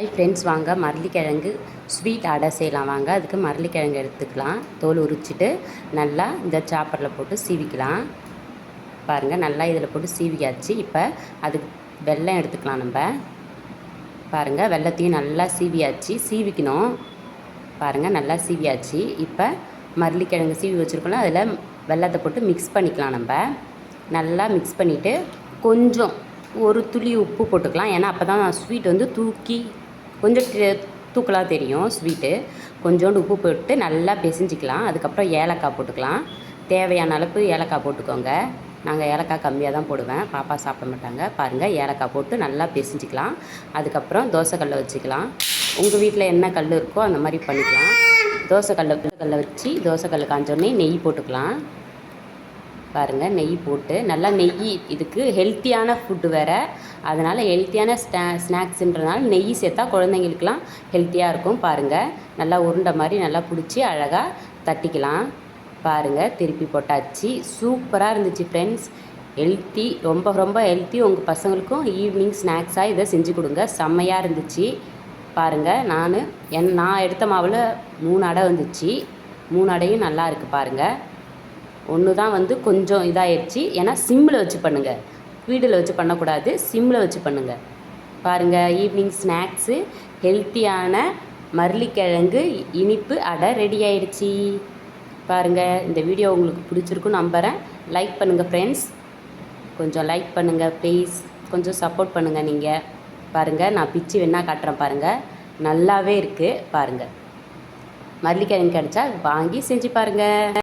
Hi friends, வாங்க மரளிக்கிழங்கு sweet அடை செய்யலாம். வாங்க. அதுக்கு மரளிக்கிழங்கு எடுத்துக்கலாம். தோல் உரிச்சிட்டு நல்லா இந்த சாப்பரில் போட்டு சீவிக்கலாம். பாருங்கள், நல்லா இதில் போட்டு சீவியாச்சு. இப்போ அதுக்கு வெல்லம் எடுத்துக்கலாம். நம்ம பாருங்கள், வெல்லத்தையும் நல்லா சீவியாச்சு. சீவிக்கணும். பாருங்கள், நல்லா சீவியாச்சு. இப்போ மரளிக்கிழங்கு சீவி வச்சுருக்கோம்ல, அதில் வெல்லத்தை போட்டு மிக்ஸ் பண்ணிக்கலாம். நம்ம நல்லா மிக்ஸ் பண்ணிவிட்டு கொஞ்சம் ஒரு துளி உப்பு போட்டுக்கலாம். ஏன்னா அப்போ தான் ஸ்வீட் வந்து கொஞ்சம் தூக்கலாக தெரியும் ஸ்வீட்டு. கொஞ்சோண்டு உப்பு போட்டு நல்லா பிசைஞ்சிக்கலாம். அதுக்கப்புறம் ஏலக்காய் போட்டுக்கலாம். தேவையான அளவுக்கு ஏலக்காய் போட்டுக்கோங்க. நாங்கள் ஏலக்காய் கம்மியாக தான் போடுவேன், பாப்பா சாப்பிட மாட்டாங்க. பாருங்கள், ஏலக்காய் போட்டு நல்லா பிசைஞ்சிக்கலாம். அதுக்கப்புறம் தோசைக்கல்லை வச்சுக்கலாம். உங்கள் வீட்டில் என்ன கல் இருக்கோ அந்த மாதிரி பண்ணிக்கலாம். தோசைக்கல்லை வச்சு தோசைக்கல் காஞ்சோடனே நெய் போட்டுக்கலாம். பாருங்கள், நெய் போட்டு நல்லா இதுக்கு ஹெல்த்தியான ஃபுட்டு வேறு. அதனால் ஹெல்த்தியான ஸ்நாக்ஸுன்றதுனால நெய் சேர்த்தா குழந்தைங்களுக்குலாம் ஹெல்த்தியாக இருக்கும். பாருங்கள், நல்லா உருண்டை மாதிரி நல்லா பிடிச்சி அழகாக தட்டிக்கலாம். பாருங்கள், திருப்பி போட்டாச்சு. சூப்பராக இருந்துச்சு ஃப்ரெண்ட்ஸ். ஹெல்த்தி, ரொம்ப ரொம்ப ஹெல்த்தி. உங்கள் பசங்களுக்கும் ஈவினிங் ஸ்நாக்ஸாக இதை செஞ்சு கொடுங்க. செம்மையாக இருந்துச்சு. பாருங்கள், நான் எடுத்த மாவில் 3 அடை வந்துச்சு. 3 அடையும் நல்லா இருக்குது. பாருங்கள், ஒன்று தான் வந்து கொஞ்சம் இதாகிடுச்சு. ஏன்னா சிம்மில் வச்சு பண்ணுங்கள், ஸ்பீடில் வச்சு பண்ணக்கூடாது, சிம்மில் வச்சு பண்ணுங்கள். பாருங்கள், ஈவினிங் ஸ்நாக்ஸு ஹெல்த்தியான மரளிக்கிழங்கு இனிப்பு அடை ரெடி ஆகிடுச்சி. பாருங்கள், இந்த வீடியோ உங்களுக்கு பிடிச்சிருக்குன்னு நம்புகிறேன். லைக் பண்ணுங்கள் ஃப்ரெண்ட்ஸ், கொஞ்சம் லைக் பண்ணுங்கள் ப்ளீஸ். கொஞ்சம் சப்போர்ட் பண்ணுங்கள் நீங்கள். பாருங்கள், நான் பிச்சு வேணா காட்டுறேன். பாருங்கள், நல்லாவே இருக்குது. பாருங்கள், மரளிக்கிழங்கு கிடச்சா வாங்கி செஞ்சு பாருங்கள்.